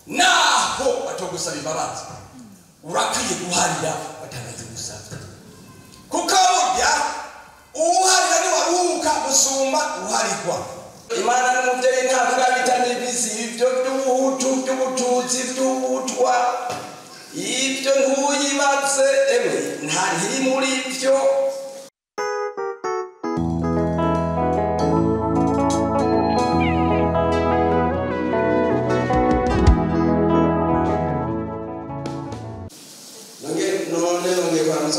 naho batogusaba imbabazi urakwiye guharira batanazi gusaba kuko burya uharira ni waruhuka gusumba uharirwa. Imana n'umubyeyi ntavuga bitanye bizi ibyo by'ubuhutu by'ubututsi by'ubutwa ibyo ntuyibatse emwe nta ntiri muri byo.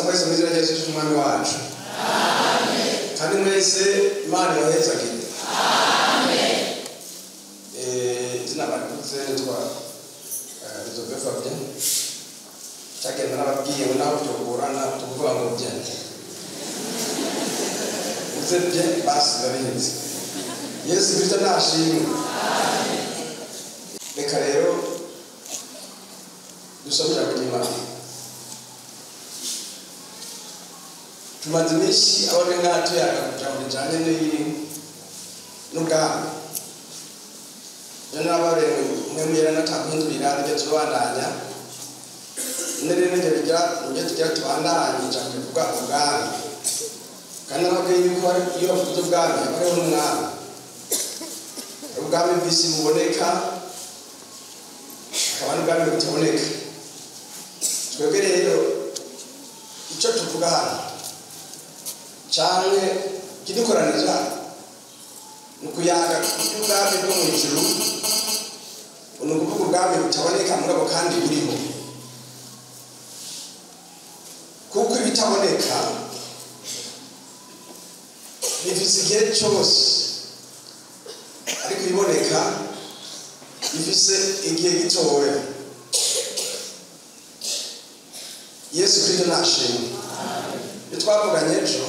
Mwese mwizina Yesu umwami wacu. Amen. Kandi mwese Imana yahezagire. Amen. Zina bakutse twa Joseph Fabien. Chake nababwiye naho tugorana tuvuga ngo byanje. Uzebye basi ndabizi. Yesu Kristo nashimwe. Amen. Reka rero dusomera ku Imana. Tumaze iminsi abari nk'ato yakajambo rijanye n'ubwami. N'abare mwemera natampindurira ibyo tubandanya. Nerene ngira ibyo tujya tubandanya cyane kuvuga ubwami. Kandi ababwiye yuko iyo bavuze ubwami hariho n'umwami. Ubwami bw'isi buboneka akaba n'ubwami butaboneka. Twebwe rero icyo tuvuga hano cyane kidukoranira nukuyaga ubwami bwo mu ijuru unukuvuga ubwami butaboneka mugabo kandi buriho kuko ibitaboneka bifise igihe cyose ariko ibiboneka bifise igihe gitoya. Yesu Kristo nashimwe. Twavuganye ejo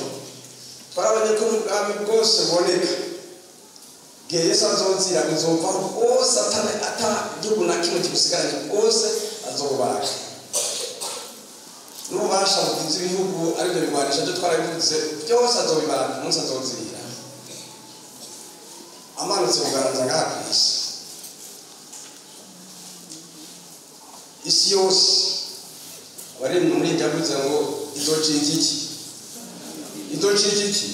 twarabonye ko ubwami bwose buboneka igihe Yesu azozira bizova bwose ata igihugu na kimwe kigusigaranye bwose azobubaka n'ububasha bugize ibihugu aribyo bigwanisha byo twarabivuze byose azobibaka umunsi azozira amanutse kugaragaza ngaha ku isi yose abari muri ibyo avuze ngo izocika iki idocikiki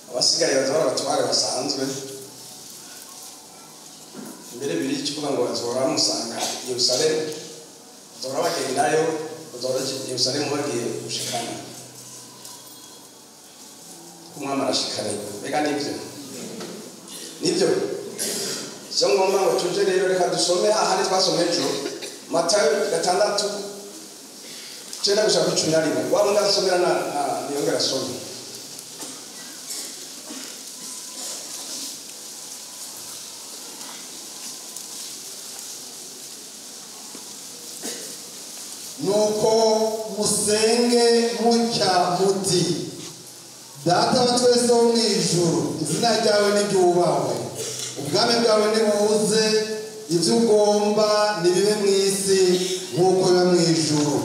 abasigaye bazora abatware basanzwe imbere biri cyuvuga ngo bazora musanga Yerusalemu bazora bagendayo bazora Yerusalemu bagiye gushikana kumwama arashikana reka nibyo cyo ngomba ngo tuje rero reka dusome ahari twasomye ejo Matayo 6 Chenda kushaka 11 wao ndasomera na niongera somo nuko musenge mutya muti data wa twese wo mu ijuru izina ryawe niryubahwe ubwami bwawe nibuze ibyo ugomba nibibe mu isi nk'uko biba mu ijuru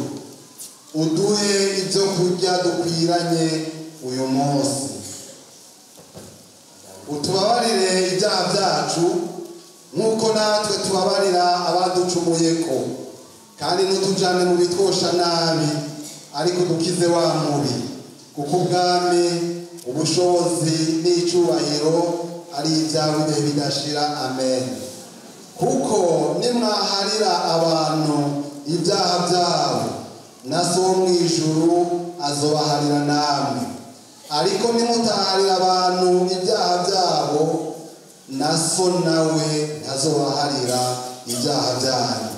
uduhe ibyo kurya dukwiranye uyu munsi utubabarire ibyaha byacu nk'uko natwe tubabarira abaducumuyeko kandi ntutujane mu bitwosha nabi ariko dukize wa mubi kuko ubwami ubushobozi n'icyubahiro ari ibyawe ibihe bidashira. Amen. Kuko nimwaharira abantu ibyaha byabo na so mu ijuru azobaharira namwe ariko nimutaharira abantu ibyaha byabo na so nawe ntazobaharira ibyaha byanyu.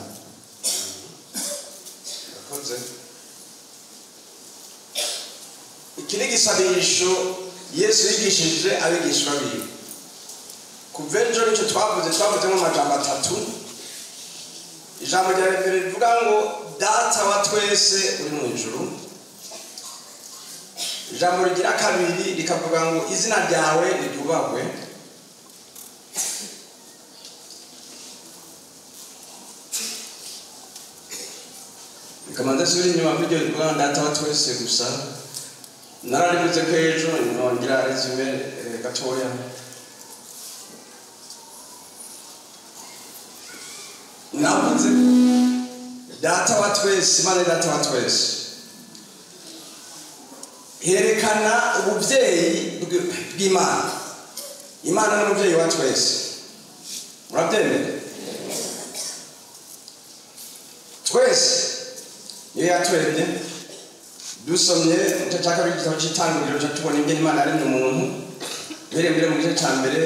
Iki ni igisabisho Yesu yigishije abigishwa biwe kuva ejo nicyo twavuze mu majambo 3. Ijambo rya mbere rivuga ngo data wa twese uri mu ijuru. Ijambo rigira kabiri rikavuga ngo izina ryawe niryubahwe. Kamanza suri nyuma video rivuga data wa twese gusa. Nararibuze ko ejo nongera resume gatoya. navuze data wa twese, Imana data wa twese, herekana ubuvyeyi bw'Imana. Imana n'umuvyeyi wa twese, murabyemera? Twese niyo yatwebye. Dusomye mutachaka b'igitabo cy'Itangiriro tubona ingene Imana yaremye umuntu. Mbere mu gice cya mbere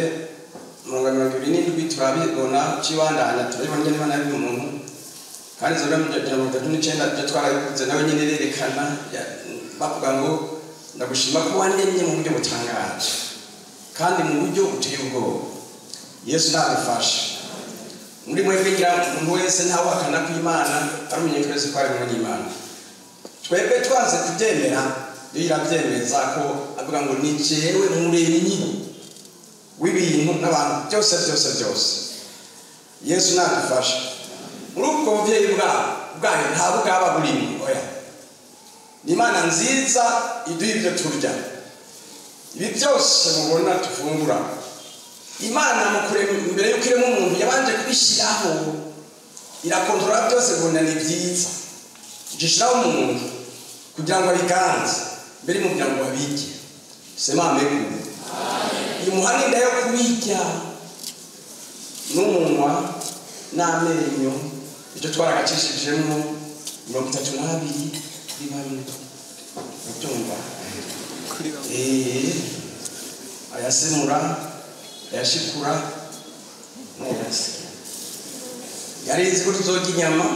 27 turabibona kiwandanya, turabibona ingene Imana yaremye umuntu. Kandi zora mu 39 twarabivuze nawe nyine rerekana bavuga ngo ndagushima ko wandemye mu buryo butangaje kandi mu buryo buteye ubwoba. Yesu nagufasha muri mwebwe ngira umuntu wese ntawe akana ku Imana arumenye twese ko ari mu Imana. Twebwe twaze kubyemera irabyemeza ko avuga ngo ni jewe muremyi w'ibintu n'abantu byose. Yesu nagufasha muri ubwo buvyeyi bwayo nta bugaba burimo. Oya, ni Imana nziza iduha ibyo turya. Ibi byose mubona tufungura, Imana mbere yuko irema umuntu yabanje kubishyiraho, irakontorora byose kubona ni byiza. Igishiraho umuntu kugira ngo abiganze mbere mu kugira ngo abirye. Sema amen. Imuhaninda yo kubirya n'umunwa n'amenyo, icyo twaragacishijemo 32 bibamwe. Utumva ayasemura ayashikura neza. Yarizi ko tuzoga inyama.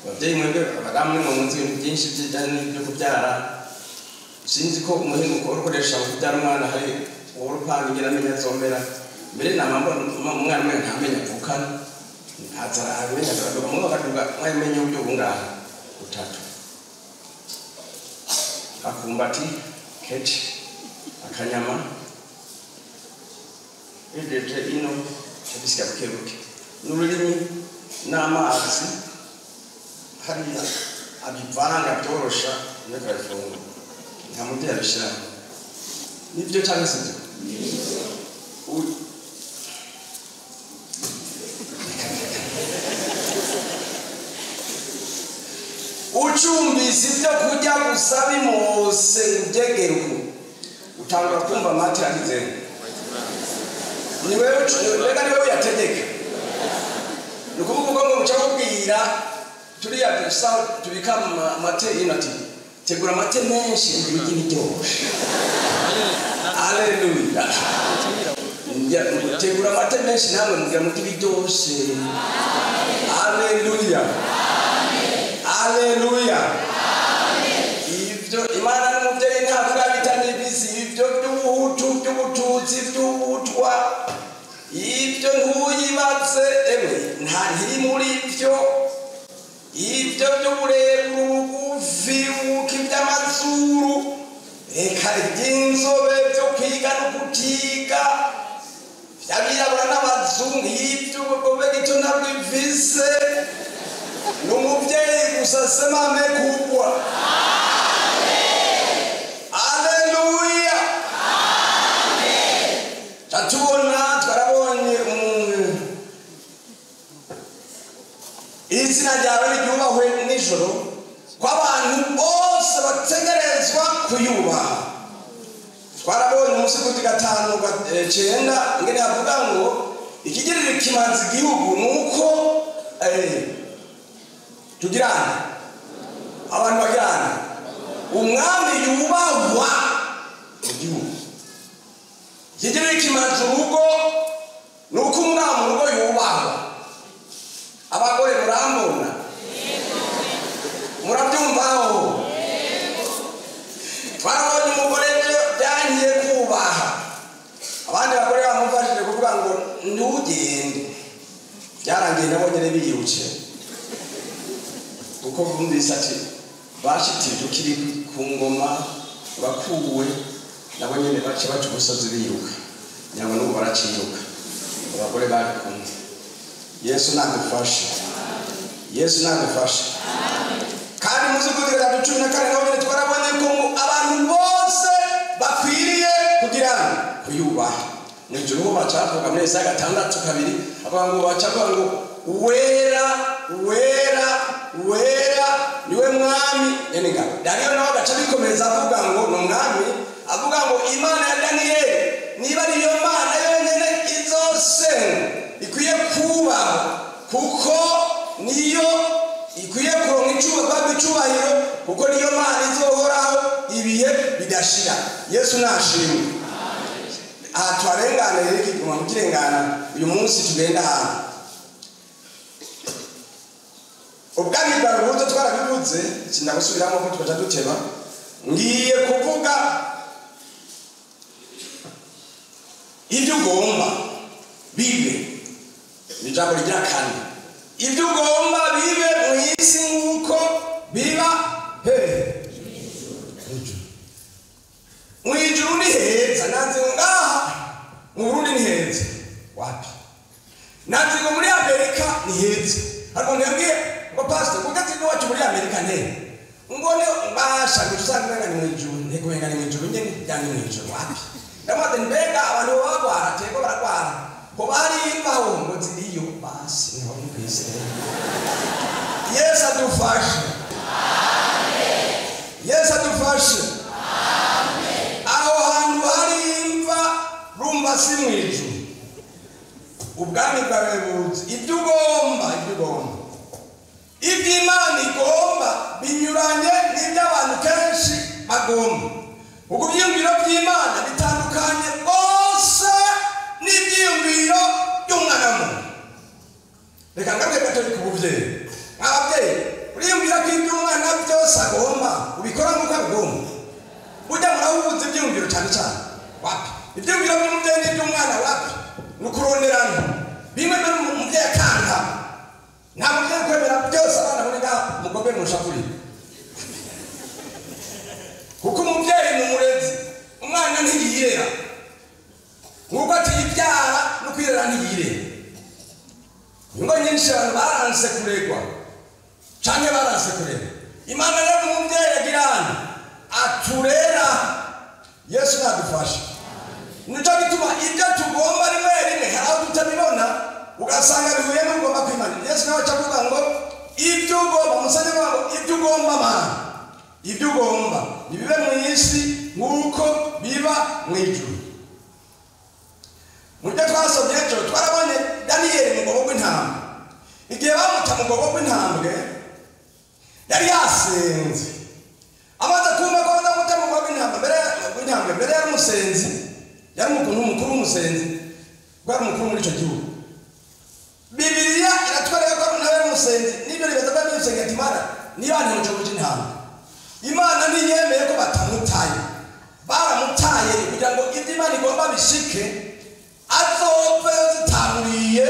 Babyeyi mwebwe abadamu mu munsi ibintu byinshi by'ijyanye no kubyara. Sinzi ko umuhingo ukoresha mu kubyara umwana hari urupanga ngira amenya zombera. Mbere namamba umwana mwe ntamenya avukana. Hazara abenya baravuga mu bakaduga mwamenye uburyo bungaha utatu. Akumbati, keti, akanyama. Edeje ino chabisika bukebuke. N'ururimi n'amazi hariya abivanga byorosha n'akafungo. Nta muti yabishira. Nibyo cyane se. Ucumbise ibyo kujya gusa bimose ubyegeruko utangura kumva amata yagize ni wewe yategeka. Nukuvuga ngo uca kubwira turiya dusa tubikama amate inati tegura amate menshi ibigi biryoshe. Haleluya. Tegura amate menshi namwe mugira muti biryoshe. Haleluya. Haleluya. Ibyo Imana n'umubyeyi ntavuga bitanye bisi ibyo by'ubututsi by'ubutwa ibyo ntuyibatse nta ntiri muri byo ibyo by'uburebure ubugufi iby'amazuru reka iby'inzobe byo kwiga no kutiga by'abirabura n'abazungu ibyo ubugobe gito ntabwo bivise n'umubyeyi gusa semame kubwa. Haleluya. Tatubona twarabonye izina ryawe ryubahwe nijoro ko abantu bose bategerezwa kuyubaha. Twarabonye umunsi kuri 5:9 ngene avuga ngo ikigirira kimanzi igihugu nuko tugirana abantu bagirana umwami yubahwa mu gihugu. Ikigirira kimanzi urugo nuko umwami urugo yubahwa. Abagore murambona murabyumvaho. Twarabonye umugore byangiye kubaha abandi bagore bamufashije kuvuga ngo ntugende. Byarangiye nabo nyine biyuce kuko bumvise ati bashitije ukiri ku ngoma bakuwe nabo nyine bace baca umusozi biruka nyabo n'ubu baraciruka abagore bari kumwe. Yesu nagufashe. Yesu nagufashe. Kandi muzukugera 14 nabo nyine twarabonye ko abantu bose bakwiriye kugira kuyubaha. mu ijuru ho bacavuga muri Yesaya 6:2 avuga ngo bacavuga ngo wera wera wera niwe mwami yenenga Daniel nawe agaca bikomeza avuga ngo no mwami avuga ngo Imana ya Daniel niba niyo Mana yonyene izosenga ikwiye kuba kuko niyo ikwiye kuronka icubahiro kuko niyo Mana izohoraho ibihe bidashira. Yesu nashimwe. Aha twarengana reki mu kirengana uyu munsi tugenda hano ubwami bwa rubuto twarabibuze sindagusubiramo ko twaca duteba ngiye kuvuga ibyo ugomba bibe n'ijambo rigira kane ibyo ugomba bibe mu isi nk'uko biba mu ijuru ni heza nanze ngaha mu Burundi ni heza wapi nanze ngo muri Amerika ni heza ariko ndabwiye ngo pastor kugati no wacu muri Amerika ne ngone basha gusanga ngani mu ijuru ntego ngani mu ijuru nyene cyane mu ijuru wapi ndamaze mbega abantu bagwara tego baragwara ko bari imbaho ngo ziriyo basi niho kwise Yesu adufashe amen Yesu adufashe amen aho hantu hari imva rumba si mu ijuru ubwami bwawe buzi ibyo ugomba Imana igomba binyuranye n'iby'abantu kenshi bagomba ubwo ibyiyumviro by'Imana bitandukanye bose n'ibyiyumviro by'umwana muntu. Reka ngabe gato kubuvyeyi ababyeyi uriyumvira ko iby'umwana byose agomba ubikora nk'uko agomba burya murahubuze ibyiyumviro cyane cyane wapi ibyiyumviro by'umubyeyi n'iby'umwana wapi nukuronderana bimwe n'umubyeyi akanga nta mubyeyi kwemera byose abana muri ngaho mugobe mushakuri kuko umubyeyi ni umurezi umwana ntiyirera nk'uko atiyibyara no kwirera ntiyirera ingo nyinshi abantu baranse kuregwa canke baranse kurera Imana rero umubyeyi agirana aturera Yesu nadufashe nico gituma ibyo tugomba rimwe rimwe haraho tutabibona ugasanga bihuye n'ugomba kwimana Yesu nawe acavuga ngo ibyo ugomba musanye ngo ibyo ugomba mana ibyo ugomba bibe mu isi nk'uko biba mu ijuru. Mu byo twasomye ejo twarabonye Daniyeli mu bwoko bw'intambwe igihe bamuta mu bwoko bw'intambwe yari yasenze amaze kumva ko bamuta mu bwoko bw'intambwe mbere yari umusenzi yari umukuru w'umusenzi rwari umukuru muri icyo gihugu. Bibiliya iratwereka ko nawe umusenzi nibyo ribeza by'umusenzi Imana niba ni mu cyo cy'intambwe Imana ntiyemeye ko batamutaye baramutaye kugira ngo ibyo Imana igomba bishike azopfe zitanguriye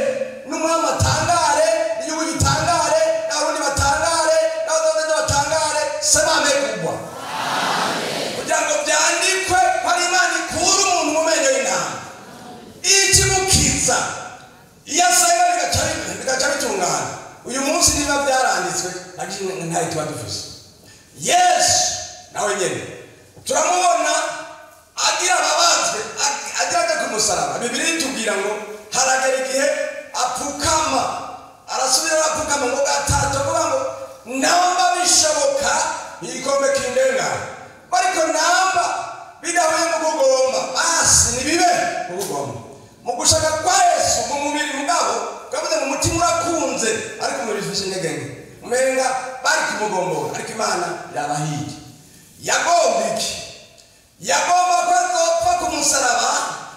n'umwami atangare igihugu gitangare n'abarundi batangare n'abadodo batangare semame kugwa kugira ngo byandikwe ko ari Imana ikura umuntu mu menyo y'intama ikimukiza iyo asenga bigaca bitungana. Uyu munsi niba byaranditswe ntayo tuba dufise. Yesu nawe nyene turamubona agira ababazwe agira ku musaraba. Bibiliya itubwira ngo haragera igihe apfukama arasubira apfukama ngo gatatu avuga ngo namba bishoboka igikombe kindenga ariko namba bidahuye mu kugomba basi nibibe mu kugomba mu gushaka kwa Yesu mu mubiri mugabo kabuze mu mutima urakunze ariko mu bifishe negenge umenga bari kumugombora ariko Imana irabahije yagomba iki yagomba ko azopfa ku musaraba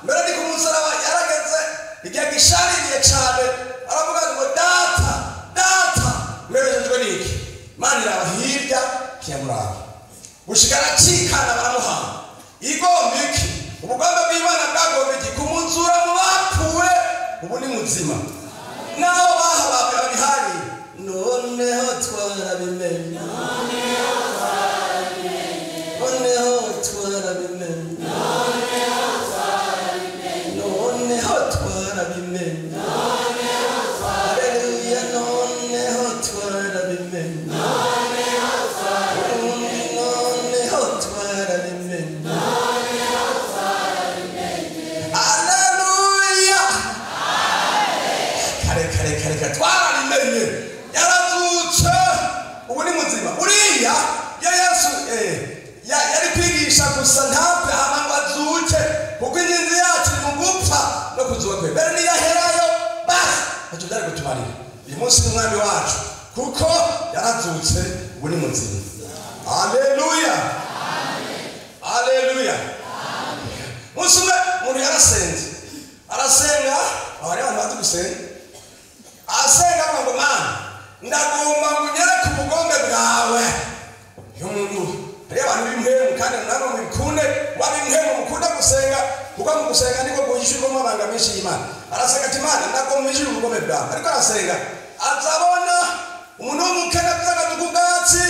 mbere ni ku musaraba yarageze igihe gishaririye cyane aravuga ngo data mwerejejwe n'iki Imana irabahirya kiyamuraba gushikana cikana baramuhamba igomba iki ubugomba bw'Imana bwagomba iki kumuzura mu bapfuye ubu ni muzima naho bahabaga bihari noneho twarabimenye Hallelujah. reka twarabimenye yarazutse ubu ni muzima uriya ya Yesu yari kwigisha gusa ntapfe hama ngo azuke kuko inginzi yacu ni mu gupfa no kuzuka kwe mbere niyaherayo basi ntacyo byari kutumarira uyu munsi ni umwami wacu kuko yarazutse ubu ni muzima. Haleluya, haleluya. Umunsi umwe umuntu yarasenze arasenga abari abantu bazi gusenga asenga ngo mana ndagomba kunyereka ubugombe bwawe y'umuntu hari abantu b'imhemu kandi nabo mukunde wab'imhemu mukunda gusenga kuko mu gusenga niko guhishurwamo amabanga menshi y'Imana. Arasenga ati mana ndagomba kunyereka ubugombe bwawe ariko arasenga azabona umuntu w'umukene afite ubwatsi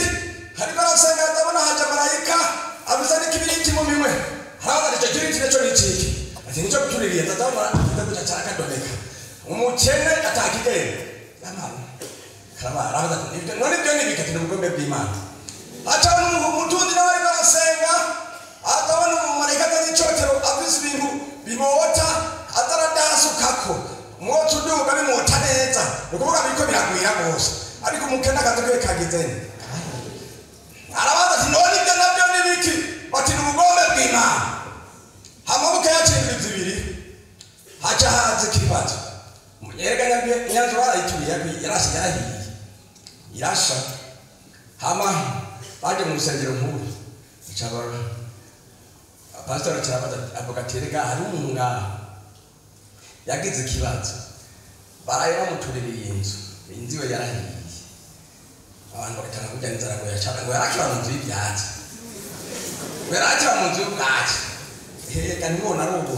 ariko arasenga azabona haje marayika abuza n'ikibiriti mu minwe haraza icyo kibiriti cyo n'ikiki ati nicyo kutuririye azabona ndaguca cyakadomeka umukene atakigenda yamana arabaza none byo nibikati n'ubugombe bw'Imana. Acha umutunzi nawe ariko arasenga atabona umumarayika n'icotero avuze ibintu bimota ataradasukako umwotsi uduga bimota neza ukuvuga biko biragwira rwose ariko umukene akatubwiye kagizeni arabaza ati none ibyo nabyo nibiki bati n'ubugombe bw'Imana. Amabuka yacimbiriza ibiri haca haza ikibazo umunyereka nyanzo barayituriye yarahiye irasha hama baje mu rusengero nkuru icabara pastor cyabata avuga ati rega hari umuntu ngaha yagize ikibazo baraye bamutuririye inzu we yarahiye abantu bakatanga kujya inzara ngo yacana ngo yarakira mu nzu y'ibyatsi yarakira mu nzu y'ubwatsi kandi nibona ari ubu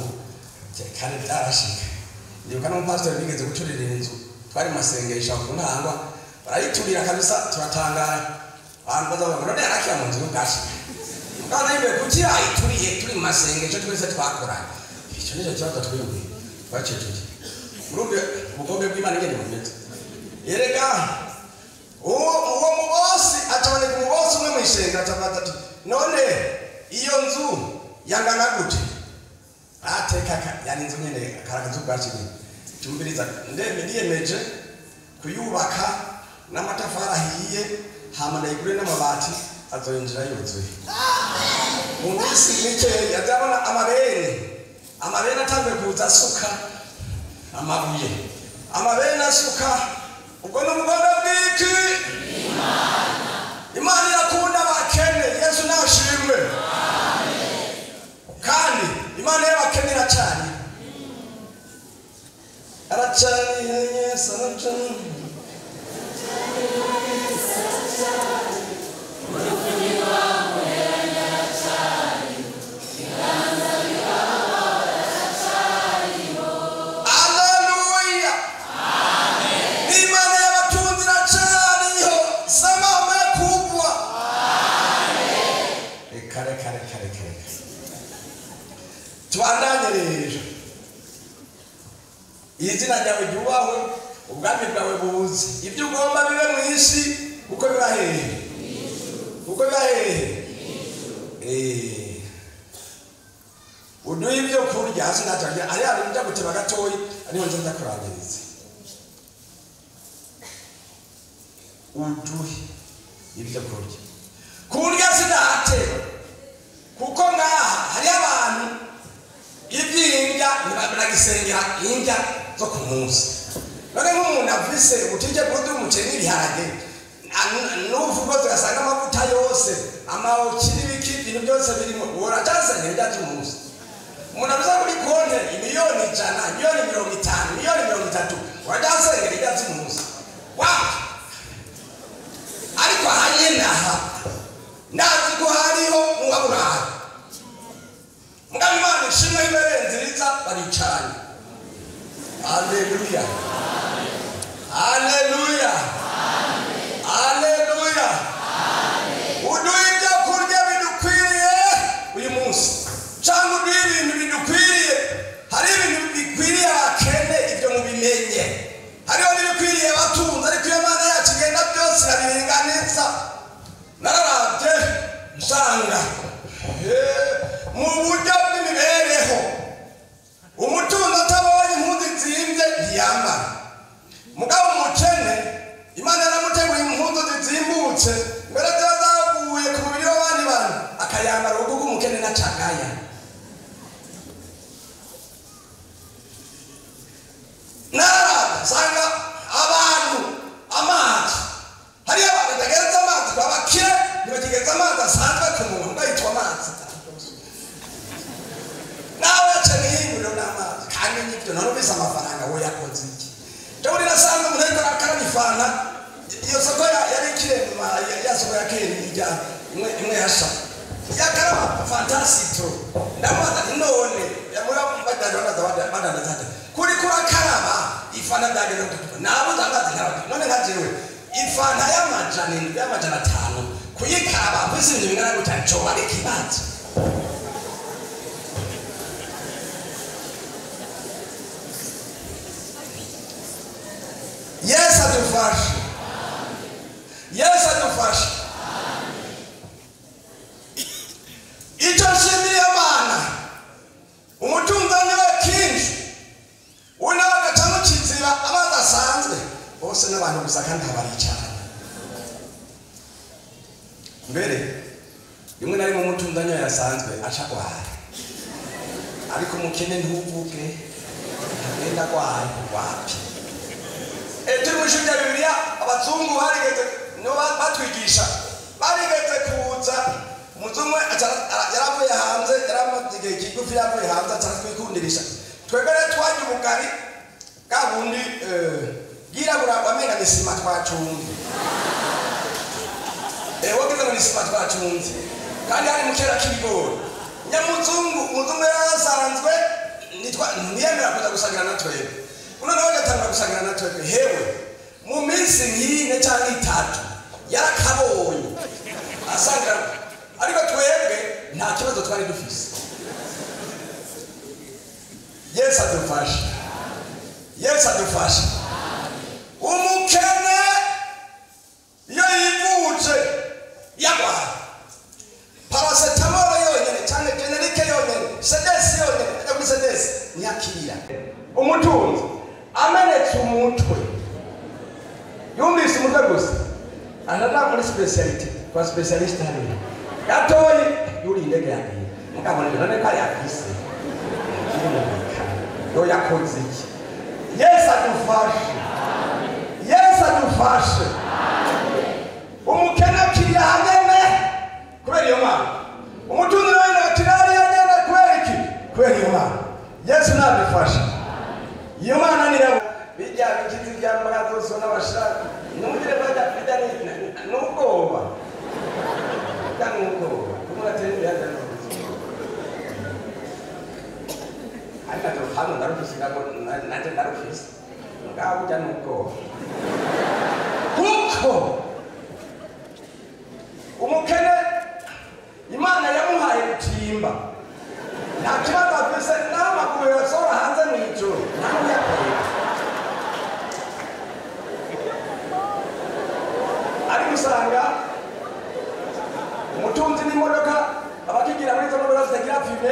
kandi byarashika ndibuka n'umupastor bigeze guturira inzu twari masengesha ku ntangwa barayiturira kabisa turatangara abantu bazavuga none yarakira mu nzu y'ubwatsi kandi ibe kuki ayituriye turi mu masengesho twese twakora icyo nicyo kibazo twebwe bacejeje murumve ubugombe bw'Imana ngene bumeze yereka uwo mubosi ataboneka umubosi umwe mu ishenga atabaza ati none iyo nzu yangana gute atekaka yani inzu nyene karakazu bwaci tumbiriza ndembe niyemeje kuyubaka n'amatafari ahiye hama ndayigure n'amabati azoyinjira yuzuye. Mu minsi mike yazabona amabene atangiye kuza asuka amabuye amabene asuka ubwo n'ubugombe bw'iki Imana irakunda abakene Yesu nashimwe kandi Imana y'abakene iracani Yesu aracani tuandanye izina ryawe ryubahwe ubwami bwawe buze ibyo ugomba bibe mu isi uko bibahehe uduhe ibyo kurya hasi natangiye ari njya guteba gatoyi ariho nza kurangiriza uduhe ibyo kurya sinateba kuko ngaha hari abantu iby'indya ntibanagisengera indya zo ku munsi none nk'umuntu avise utije kundi umuceri n'ibiharage n'uvugo tugasanga amavuta yose amawoki n'ibiki ibintu byose birimo uracasengera indya z'umunsi umuntu avuze kuri konte miliyoni 100 miliyoni 50 miliyoni 30 uracasengera indya z'umunsi ariko hanyine aha ndazi ko hariho muwaburayi mugabe Imana ishimwe imbere nziza baricanye. Haleluya, haleluya, haleluya. Uduhe ibyo kurya bidukwiriye uyu munsi cyangwa uduhe ibintu bidukwiriye. Hari ibintu bikwiriye abakene ibyo mubimenye, hariho n'ibikwiriye abatunzi ariko iyo Imana yacu igenda byose irabiringaniza. Nararabye nsanga mu buryo bw'imibereho umutunzi atabonye impunzi nzimbye ntiyambara mugabo umukene Imana yaramuteguye impundu zizimbutse mbere zazaguye ku mubiri w'abandi bantu akayambara urugo rw'umukene na cagaya sanga abantu amazi hariyo abantu batagereza amazi babakire ntibakigeza amazi asanzwe ku muntu bayitwa amazi nawe akeneye ihinguriro n'amazi kandi n'ibyo none ubise amafaranga we yakoze iki jaburi nasanze umuntu ariko arakaraba ifanta iyo soko yari ikirema ya soko ya kera ijya imwe yasha yakaraba fantasitro ndamaza none yamura badanda kuri kurakaraba ifanta ndageze kutuka nabo zangaze karaba none ngajewe ifanta y'amajana 5 kuyikaraba kwisinze bingana gutya cyo ari kibazo Yes adufashe Yes adufashe icyo nshimiye Imana umutunzanye wa kinshi unabagacamo kizira amazi asanzwe bose n'abantu gusa kandi habari cyane mbere rimwe na rimwe umutunzanye yasanzwe aca kwaha ariko umukene ntuvuge agenda kwaha wapi turi mu shuri ya Bibiliya abazungu barigeze no batwigisha barigeze kuza umuzungu yaravuye hanze yaramaze igihe kigufi yavuye hanze atatwikundirisha twebere twaje ubugari gabundi girabura bamenga nisima twacunze wogeze ngo nisima twacunze kandi hari mukera k'ibigori umuzungu yarasanzwe ntiyemera kuza gusangira na twebwe uno nawe gatanga gusangira na twebwe hewe mu minsi nk'ine cyangwa 3 yarakabonye asangira ariko twebwe nta kibazo twari dufise Yesu adufashe Yesu adufashe umukene iyo yivuje yagwara paracetamol yonyene cyane generique yonyene sedesi yonyene sedesi nyakira umutunzi amenetse umutwe yumvise umutwe gusa anada muri speciality kwa specialist hano yatoye yuri indege yake mukabona none kari afise yo yakoze iki Yesu adufashe Yesu adufashe umukene kiriya hanyene kubera iyo mana umutunzi nawe kirari hanyene kubera iki kubera iyo mana Yesu nadufashe iyo mana ni rabo bijya bikizi byambara zose n'abashaka n'umugire bajya n'ubwoba kandi n'ubwoba kumuratere byajya ariko hano ndarusiga ngo nanje ndarufise ngaho ujya n'ubwoba kuko umukene Imana yamuhaye gutimba nta kibazo afise n'amaguru yasohora hanze mw'ijoro ntawe yakorera ariko usanga umutunzi n'imodoka abakigira muri izo modoka zitagira pine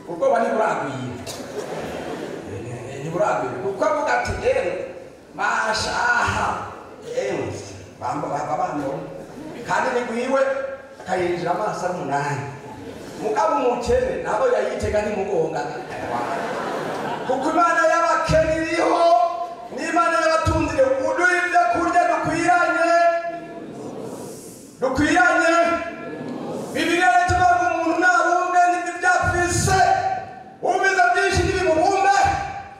ubwoba ntiburagwira kuko avuga ati mashaha bambona kandi nigwiwe akayinjira amaso ari 8 mugabo umukene nabo yayitega ntimugonga kuko Imana y'abakene iriho n'Imana y'abatunzire uduha ibyo kurya dukwiranye Bibiliya iravuga ngo umuntu nabumbe n'ibyafise ubiza byinshi n'ibimubumbe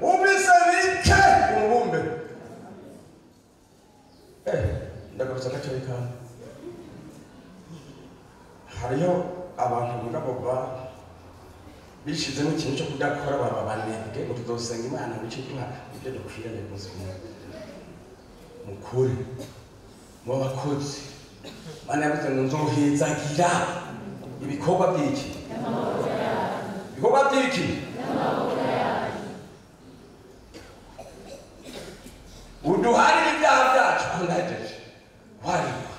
ubiza bike umubumbe ndagarutse nacyo bikana hariyo abantu mugabo bishizemo ikintu cyo kudakora babanebwe ngo tuzosenga Imana ngo cyitwa ibyo dukwiranye buzima mukuri mu bakozi Mana yavuze ngo nzohezagira ibikorwa by'iki uduharire ibyaha byacu ndahejeje warikwa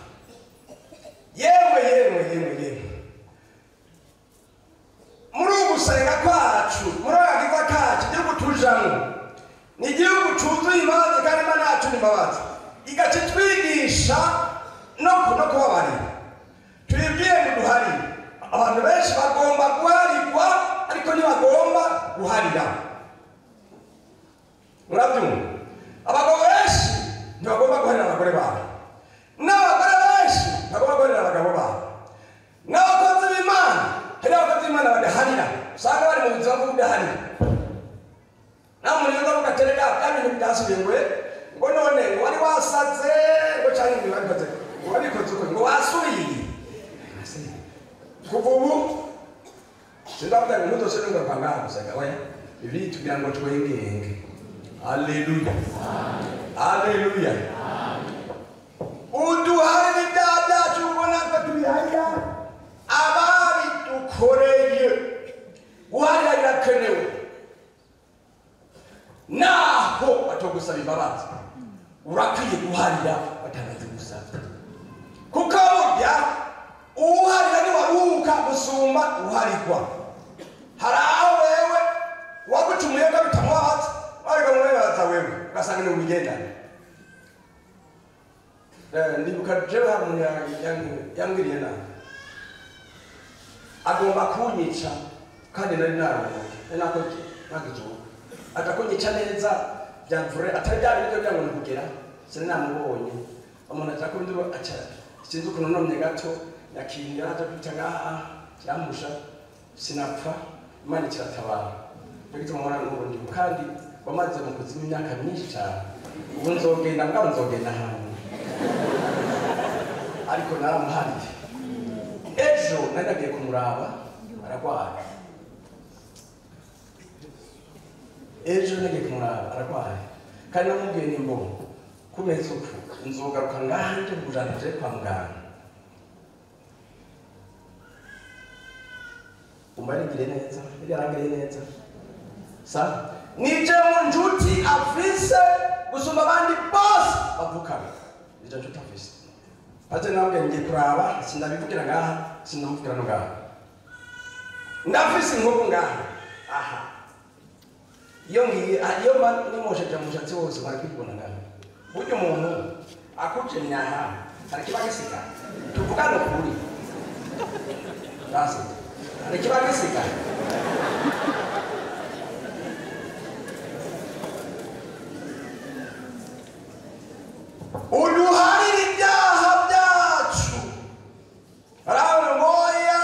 yewe muri ugusenga kwacu muri agakiza kacu igihugu tujamo ni igihugu cyuzuye imanza imbabazi igaca itwigisha no kubabarira. Twibwiye ngo duharire. Abantu benshi bagomba guharirwa ariko ntibagomba guharira. Murabyumva? Abagabo benshi ntibagomba guharira abagore babo, n'abagore benshi ntibagomba guharira abagabo babo, n'abakozi b'Imana hari abakozi b'Imana badaharira, usanga bari mu buzima bwo kudaharira. Nawe umuntu ngo ugatereka bya bintu byasubiye ngo none ngo wari wasaze ngo cyane ngo wabikoze ngo wasubiye kuva ubu sindavuga ngo ntudose ngo kwanga gusaga oya ibi tugira ngo twengenge. Haleluya, haleluya. Uduharira ibyaha byacu ubona ko tubiharira abari dukoreye. Guharira birakenewe naho batogusaba imbabazi, urakwiye guharira batanaze gusaba, kuko burya uharira ntiwaruhuka gusumba uharirwa. Hari aho wewe wagucumuye ngo bitamubabaza ariko mwebaza wewe ugasanga ni ubigendana. Ndibuka jewe hari umuntu yambwiriye nabi agomba kunyica kandi nari nagizuba atakunyica neza byamvure atari bya bintu byo ngo kugera sine namubonye umuntu aza kundi aca sinzi ukuntu nomye gato yakinga aza kwitanga cyamusha sinapfa Imana kiratabara. Bagite mu mwana ngo ndi kandi bamaze mu kuzima imyaka myinshi cyane. Ubu nzogenda hantu ariko naramuhariye. Ejo nanagiye kumuraba aragwaye. Kandi namubwiye nimbo kumeza uku nzogaruka nganje kujanije kwa muganga. Umbarigire neza, yarangire neza. Sa nije mu njuti afise gusumba abandi bose bavukana. Nije njuti afise. Ate namwe ngiye kuraba sinabivugira ngaha, sinamuvugira no ngaha. Ndafise inkoko ngaha. Aha. Iyo nimosheje mushatsi wose bari kwibona ngaha. Buryo umuntu akuje nyaha, arikibagisika. Tuvugana kuri. Basi. Arikibagisika. Uduharira ibyaha byacu. Arawe ngoya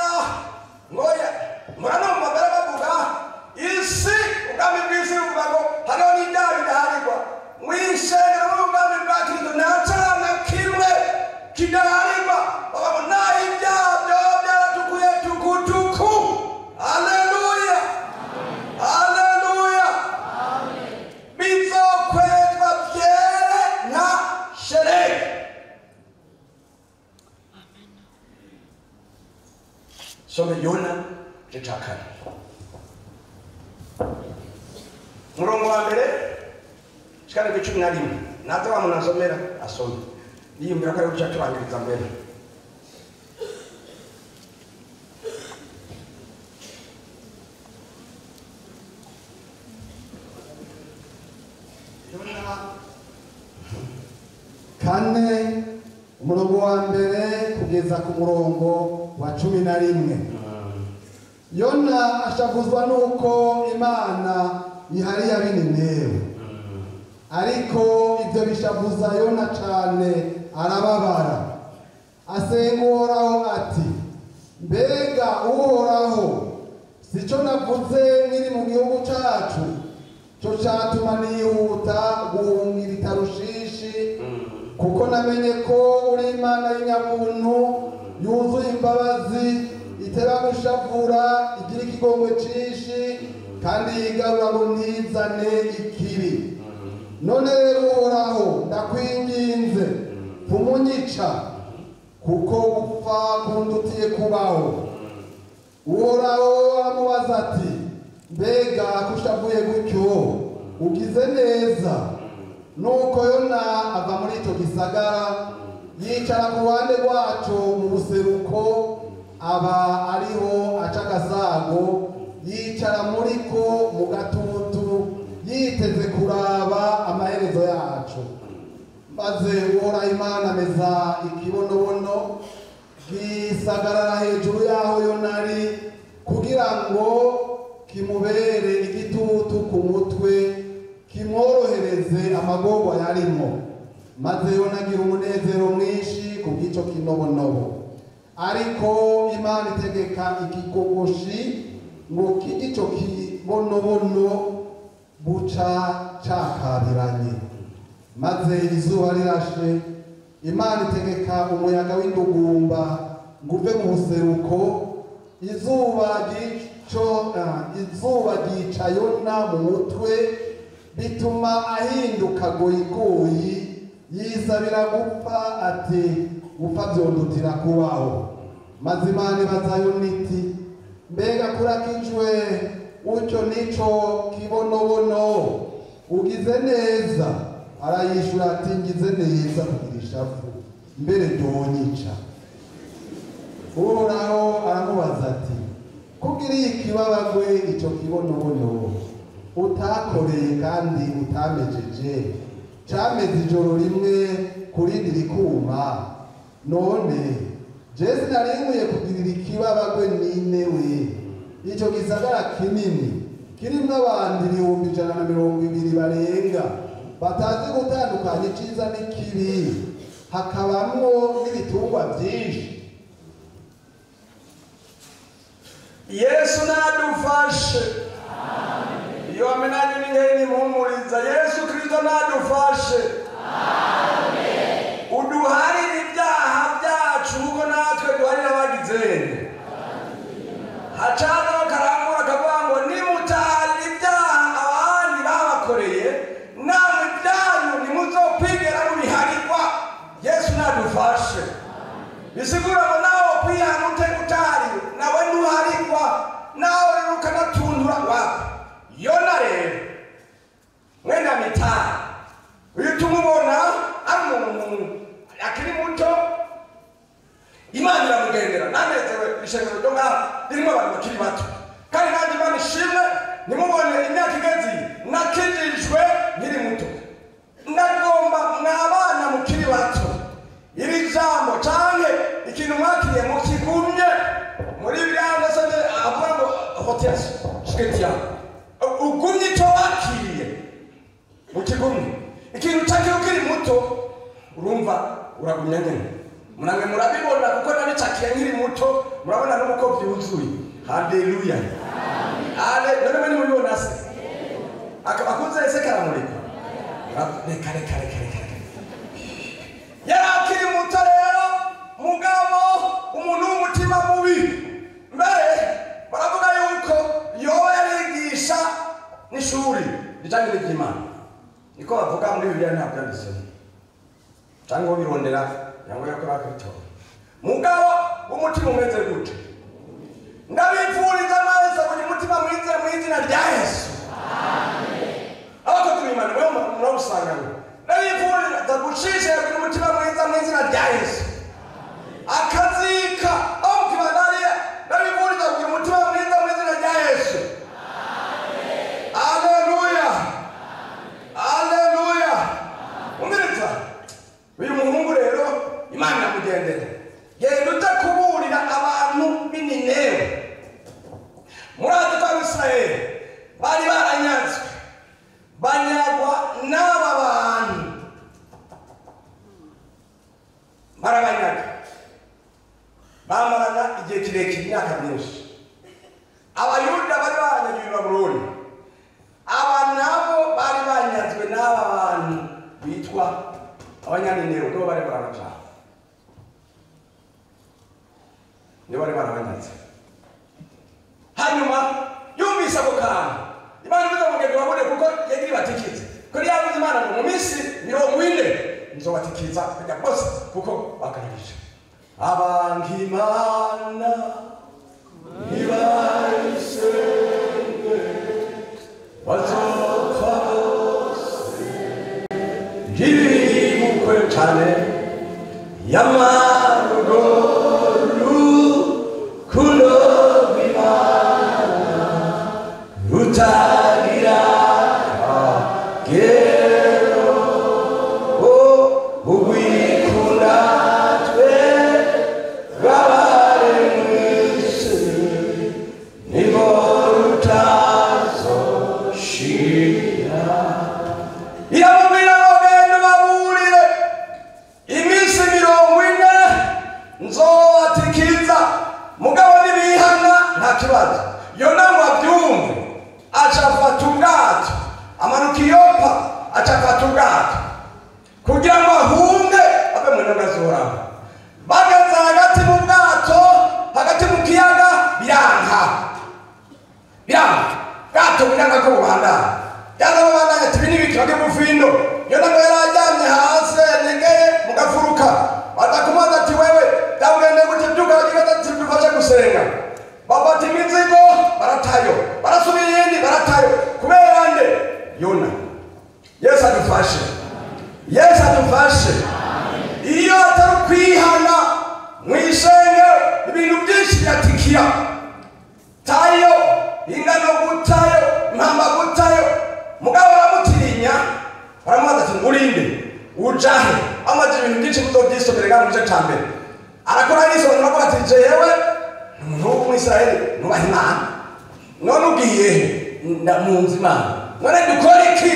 murano mabara bavuga isi ubwami bw'isi buvuga ngo hariho n'ibyaha bidaharirwa mwishengero n'ubwami bwa Kristo nta cyaha na kimwe kidaharirwa bavuga naho ibyaha byoba byaratukuye tukutuku. Haleluya, haleluya. Bizokwetwa byere nka shereka. Some Yona Chakari. Murongo wa mbere shikana ku 11 nata wa munasomera asome yiyumvira ko ari guca turangiriza mbere. Kane umurongo wa mbere kugeza ku murongo wa 11. Yona ashavuzwa nuko Imana ihari ya Ninewe, ariko ibyo bishavuza Yona cyane arababara. Asenga Uhoraho ati, mbega Uhoraho sico navuze nkiri mu gihugu cyacu, cyo cyatuma nihuta guhungira i Tarushishi, kuko namenye ko uri Imana y'inyamuntu yuzuye imbabazi, itera gushavura, igira ikigongwe cyinshi, kandi yigarura ngo ntizane ikibi. None rero Uhoraho ndakwinginze ntumunyica, kuko gupfa kundutiye kubaho. Uhoraho aramubaza ati, mbega kushavuye gutyo ugize neza? Nuko Yona ava muri icyo gisagara yicara ku ruhande rwacu mu buseruko, aba ariho aca agasago, yicara muri ko mu gatutu yiteze kuraba amaherezo yacu. maze uhoraho Imana ameza ikibonobono gisagarara hejuru yaho Yonari kugira ngo kimubere igitutu ku mutwe kimworohereze amagorwa yarimo, maze Yona agira umunezero mwinshi ku bw'icyo kinobonobo. Ariko Imana itegeka ikigogoshi ngo ico kibonobono buca cakabiranye, maze izuba rirashe Imana itegeka umuyaga w'indugumba ngo uve mu buseruko, izuba ryica Yona mu mutwe bituma ahinduka goyigoyi, yisabira gupfa ati gupfa vyondutira kubaho. Maze Imana ibaza Yona iti mbega kurakijwe utyo nico kibonobono ugize neza? Arayishura ati ngize neza kugira ishavu mbere ryonyica. Uhoraho aramubaza ati kugiriye ikibabagwe ico kibonobono utakoreye kandi utamejeje, cameze ijoro rimwe kurindi rikuma, none je sinarinkuye kugirira ikibabagwe ninewe ico gisagara kinini kirimwo abantu 120,000 barenga batazi gutandukanya iciza n'ikibi, hakabamwo n'ibitungwa byinshi. Yesu nadufashe. Amen. Iyo amenanye n'ingeni muhumuriza. Yesu Kristo nadufashe. Amen. Uduharire ibyaha byacu uko natwe duharira abagizene. Hacana karangura kavuga ngo nimutahari ibyaha abandi babakoreye namwe ibyanyu nimuzopigera mubiharirwa. Yesu nadufashe. Bisigura ngo nawe kwihana utari nawe ntuharirwa, nawe ukanatundura wapi. Yona rero mwenda mitari uyu tumubona ari umuntu akiri muto, Imana iramugendera. Nanezerewe ishengero ryo ngaha ririmo abantu bakiri bato, kandi nanjye Imana ishimwe nimubone imyaka igeze nakijijwe nkiri muto. Ndagomba mwabana mukiri bato iri jambo canke ikintu mwakiriye mukigumye muri byanda sane avuga ngo hotels shiketia ugumye icyo wakiriye mukigumye. Ikintu cyakiri ukiri muto urumva uragumya ngene munange murabibona kuko nari cyakiye nkiri muto, murabona n'uko byuzuye. Haleluya, ale none mwe mubibona se akabakunze ese karamurika reka yarakiri muto rero mugabo umuntu w'umutima mubi. Mbere baravuga yuko yoba yarigisha n'ishuri rijanye n'iby'Imana, niko bavuga muri Bibiliya ntabwo yanditse cyangwa birondera yango yakora kwitora. Mugabo umutima umeze gute? Ndabifuriza amahesa kuri mutima mwiza mu izina rya Yesu. Amen. Abako tumimana wewe murabusanga ngo ndabifuriza gushisha kuri mutima mwiza mu izina rya Yesu. Akazika au kibandania ndabifuriza kuri mutima mwiza mu izina rya Yesu. Amen. Haleluya. Haleluya. Umiriza uyu muhungu rero Imana iramugendera. Genda utakuburira abantu b'Ininewe. Murazi ko Abisirayeli bari baranyazwe banyagwa n'aba bantu barabanyaga, bamarana igihe kirekire imyaka myinshi. Abayuda bari banyagiwe i Babuloni, aba nabo bari banyazwe n'aba bantu bitwa Abanyaninewe, nibo bari barabacana, nibo bari barabanyaze. Hanyuma yumvise ako kantu Imana ivuze ngo ngende babone kuko yagiri batikiza ko yavuze Imana ngo mu minsi 40 nzobatikiza kujya bose kuko bakarishije abantu. Imana ibayisenge bazopfa bose ngiri mukwe cyane y'amarugoru kuno utagira gero kugira ngo ahunge abe mu nyonga zihoraho. Bageze hagati mu bwato, hagati mu kiyaga, biranga bwato biranga ko bubandana. Yaza babandanya ati ibi n'ibiki bage bufindo. Yo nabwo yarajyamye hasi negeye mu gafuruka. Batakumaza ati wewe ndagende gute byuka bagenda ati dufashe gusenga. Babati imizigo baratayo, barasubira iyindi baratayo. Kubera nde? Yona. Yesu adufashe. Yesu adufashe. Iyo atari kwihana mwishenge ibintu byinshi byatikira. Tayo, ingano gutayo, mpamba gutayo. Mugabo baramutinya, baramubaza ati ngurinde, ujahe. Amaze ibintu byinshi kuzobyisomera mu gice cya mbere. Arakora n'isonga navuga ati jewe umuntu w'Umwisirayeli nubaha Imana. None ugiye ndamunzi Imana. None dukora iki?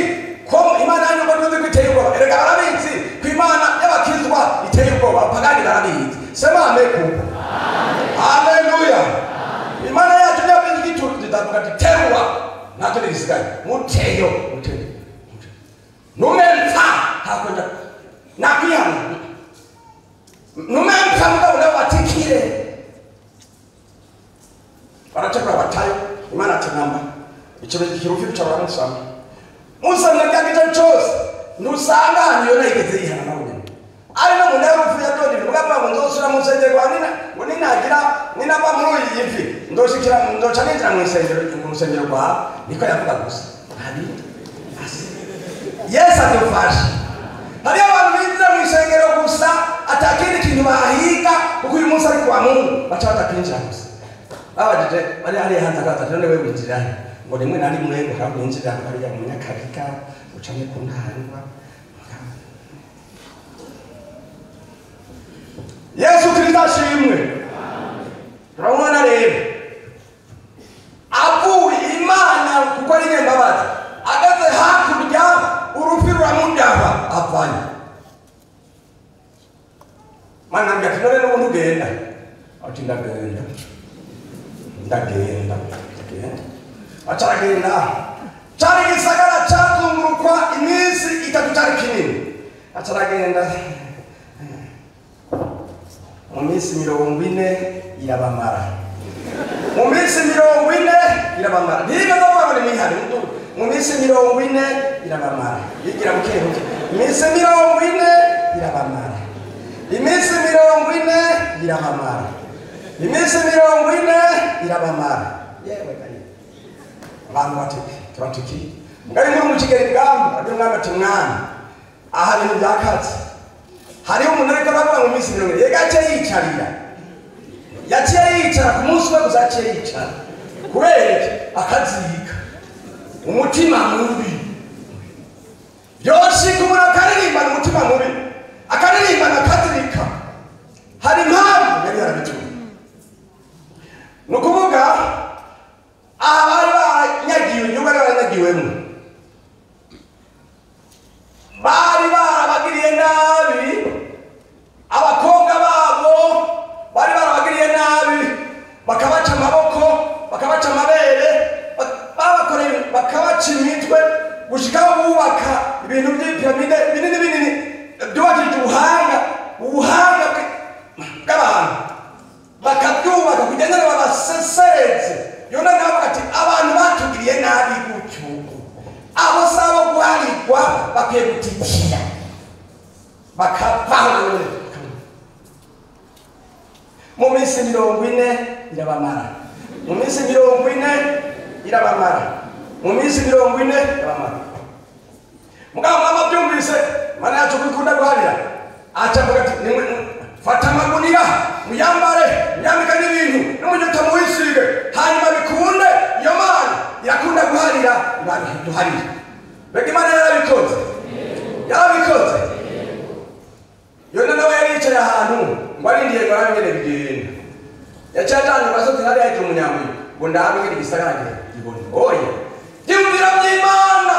Ko Imana yanyu ngo ntuzi ko iteye ubwoba. Erega barabizi ko Imana y'abakizwa iteye ubwoba. Abapagani barabizi. Sema amen kumva. Haleluya. Imana yacu yabizi igitutu ndavuga ati terwa. Natwe nigisigaye. Muteyo. Numemfa hakonja. Nakuyana. Numemfa mugabo batikire. Barachakura batayo. Imana atinamba. Ikibazo kirufi cy'abamusama. Musa nakagita cyose nusanga niyo nayigeze ihana nawe. Ari no munero ufuya toni mugaba ngo nzosura musenge kwa nina ngo ninagira nina ba muri yifi ndoshikira ndocanira mu musengero kwa niko yavuga gusa. Hari Yesu adufashe. Hari abantu binjira mu isengero gusa atakindi kintu bahiga kuko uyu munsi ari kwa Mungu bacata kwinjira gusa. Babajije bari hanze akata none wewe winjira ngo rimwe na rimwe ngo kabinjira bari ya munyakarika ucanye ku ntangwa. Yesu Kristo ashimwe. Turabona rero avuye Imana kuko ari nyembabazi agaze hakurya urufi ruramundaba apanya. Mana mbya kinore n'ubuntu ugenda ati ndagenda acaragenda cari gisagara cyazungurukwa iminsi itatu cari kinini. Acaragenda mu minsi 40 irabamara. Mu minsi 40 irabamara. Niga ndabona ni mihari mu minsi 40 irabamara. Yigira bukebuke. Iminsi 40 irabamara. Iminsi 40 irabamara. Iminsi 40 irabamara. Yewe kari. Abantu bati turatuki. Ngari muri mu kigeri bwamwe ari umwana ati mwana. Aha bintu byakatse. Hari umuntu ariko aravuga mu minsi 40 yegace yicarira. Yaciye yicara ku munsi we uzaciye yicara. Kubera akazika. Umutima mubi. Yoshi kumura karirimba umutima mubi. Akaririmba nakazika. Hari impamvu yari yarabituma. Nukuvuga abari banyagiwe nyuma baranyagiwemo. Bari barabagiriye nabi. Abakobwa babo bari barabagiriye nabi. Bakabaca amaboko, bakabaca amabere, babakoreye bakabaca imitwe gushikaho bubaka ibintu by'ipiramide binini byubakije ubuhanga bw'abantu. Bakabyubaka kugenda babaseseze. Yona navuga ati abantu batugiriye nabi gutyo. Abo sabo guharigwa bakwiye gutikira. Bakavaho. Mu minsi 40 irabamara. Mu minsi 40 irabamara. Mu minsi 40 irabamara. Mugabo mama byumvise mana yacu kwikunda guharira. Acha mvuga ati fata magunira muyambare nyamika n'ibintu n'umunyota muwisige hanyuma bikunde iyo mana irakunda guharira ibari duharira. Bega Imana yarabikoze. Yarabikoze. Yona nawe yaricaye ahantu ngo arindiye ngo arabigene bigenda. Yacatanye basote hari yaje umunyamwe ngo ndabigene gisagara gibone. Oya. Byumvira by'Imana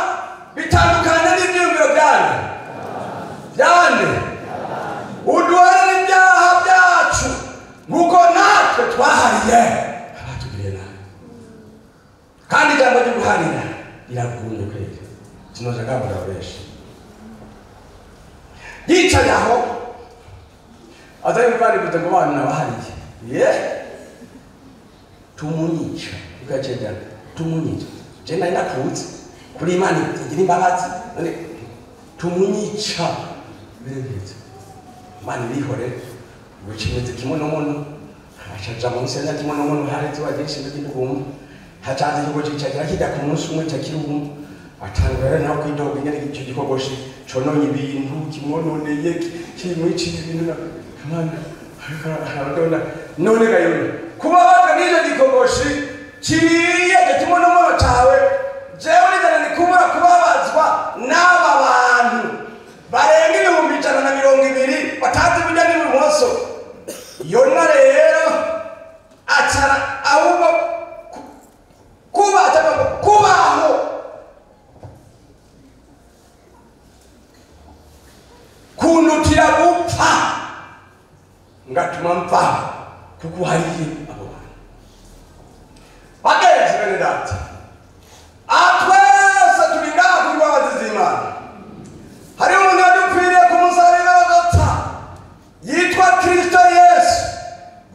bitandukanye n'ibyumviro byane. Byane. Uduhara n'ibyaha byacu nguko natwe twahariye abatugiriye nabi. Kandi ijambo ryo guharira rirakunde kweli. Kinoza kabura benshi. yicaye aho azari bari kugira ngo bana bahariye tumunyica ugacenda tumunyica je nari nakuze kuri Imana igira imbabazi none tumunyica birengeze Imana irihore gucimeze kimonomono achaja munsi ya kimonomono hari tuwajeshe n'ibintu hatanze yuko cyicagira kijya ku munsi umwe cyakirumu atangara naho kwidoga nyari icyo gikogoshi cononye ibintu kimononeye kimwici ibintu Mwana none gayone kuba baka nijo gikogoshi kiriye gitimonomono cawe jewe nizana ni kubura kubabazwa n'aba bantu barenga 120 batazi bijya n'ibumoso yona rero acara ahubwo kubaho kunutira gupfa ngatuma mva kuko hariye abo bantu bagenzi bene data atwese tulingaho kuri babazizi Imana hari umuntu yadupfiriye ku musaraba w'agapfa yitwa Kristo Yesu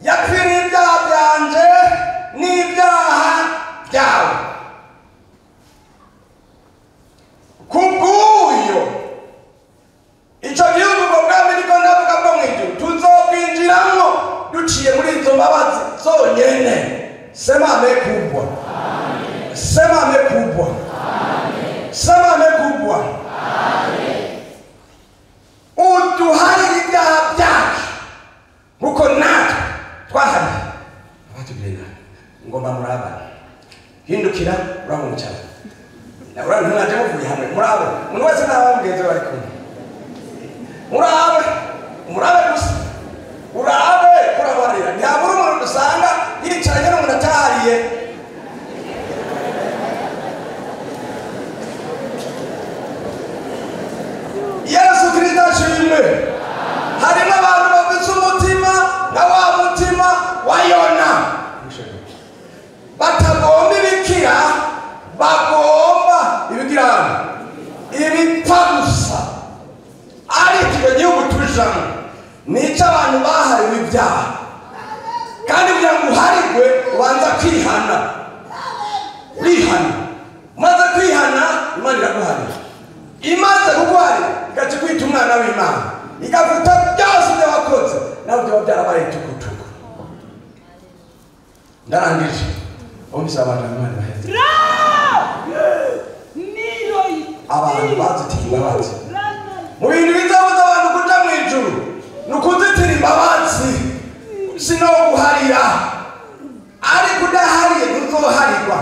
yapfiriye ibyaha byanje n'ibyaha byawe kubw'uyo icyo gihugu ubwo bwami niko ndavuga bwo mu ijuru tuzobwinjiramo duciye muri izo mbabazi zonyene sema amekubwa sema amekubwa sema amekubwa uduharire ibyaha byacu nkuko natwe twahariye abatubwira ngomba murabana hindukira urabona cyane urabona ntaje muvuye hamwe murabona umuntu wese n'abamugeze bari kumwe murabe gusa urabe kurabarira ntabura umuntu dusanga yicaranye n'umuntu atahariye Yesu Kristo ashimwe harimo abantu bafite umutima na wa mutima wa Yona batagomba ibikira bagomba ibigirana ibipfa gusa ariko iyo gihugu tujamo nicyo abantu bahariwe ibyaha kandi kugira ngo uharigwe ubanza kwihana umaze kwihana Imana iraguharira imaze kuguharira igaca kwita umwana w'Imana igavuta byose ibyo wakoze nawe byaba byarabaye tukutuku ndarangije umvise abantu Imana baheze abantu bazitiye imbabazi mu bintu bizabuza abantu kuja mu ijuru ni ukuzitira imbabazi sino guharira ariko udahariye ntuzoharirwa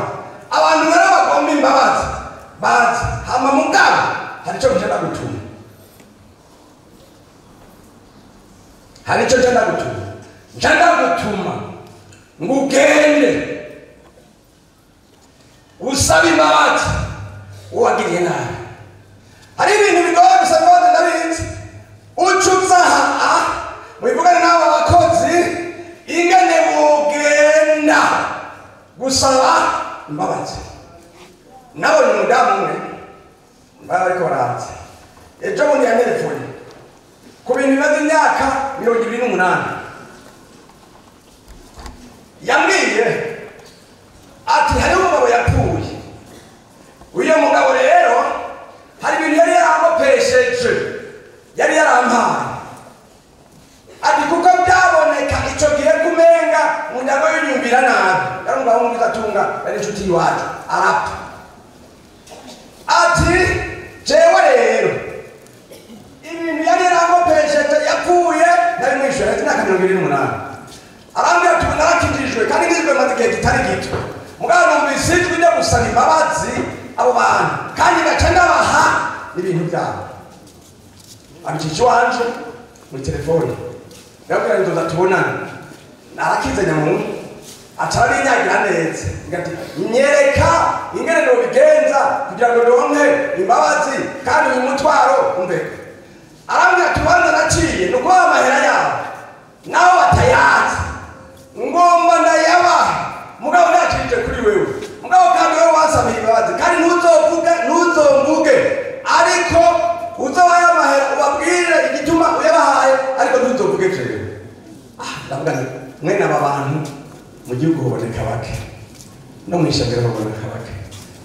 abantu rero bagomba imbabazi bazi hama mugabo hari icyo ngenda gutuma ngenda gutuma ngo ugende usaba imbabazi uwagiriye nabi hari ibintu bigoye gusaba imbabazi ndabizi ucuzaha mwivugane n'abo bakozi ingene mugenda gusaba imbabazi nabonye umudamu umwe bariko baraza ejo bundi yantelefone ku bintu bimaze imyaka 28 yambwiye ati hariho umugabo yapfuye uyo mugabo rero hari ibintu yari yarangopesheje yari yarampaye ati kuko byaboneka icyo gihe kumenga umuntu yiyumvira nabi yari umugabo w'umuzatunga yari inshuti y'iwacu arapfa ati jewe rero ibintu yari yarangopesheje yapfuye nari mwishyura ati imyaka 28 arambwira ati narakijijwe kandi ngizwe maze igihe kitari gito mugabo numvise ijwi ryo gusaba imbabazi abo bantu kandi gaca ndabaha ibintu byabo abicisha iwanje muri telefone yabwira ngo tuzatubonana narakizanya muntu atarabinyagira neza ngati nyereka ingene no bigenza kugira ngo ndonke imbabazi kandi uyu mutwaro umbe arambwira tubanza naciye no kwa amahera yawe naho batayazi ngomba ndayaba mugabo nacije kuri wewe mugabo kandi wewe wasabiye imbabazi kandi ntuzomvuge ariko uzobaye amahera ubabwire gituma uyabahaye ariko ntuzovuge jewe ndavuga nti mwene aba bantu mu gihugu baboneka bake no mu ishengero baboneka bake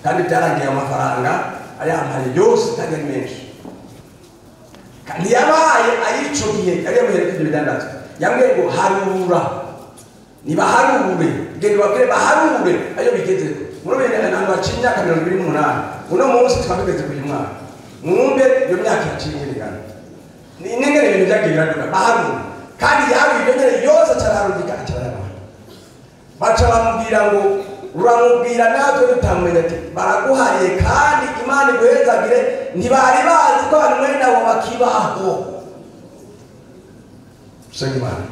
kandi byarangiye amafaranga ayampaye yose kandi ari menshi kandi yabaye ayicugiye yari yamuherekeje ibidandazwa yambwiye ngo harura nibaharure genda babwire baharure ayo bigezeko murabene abantu baciye imyaka 28 uno munsi twageze ku mwaka mwumve iyo myaka yaciye ingana ni nengere ibintu byagiye biraduka baharure kandi yawe ibyo nyene yose cyararugika cyaraba baca bamubwira ngo uramubwira natwe tutamenya ati baraguhariye kandi Imana iguhezagire ntibari bazi ko abantu mwene nabo bakibaho Shengimana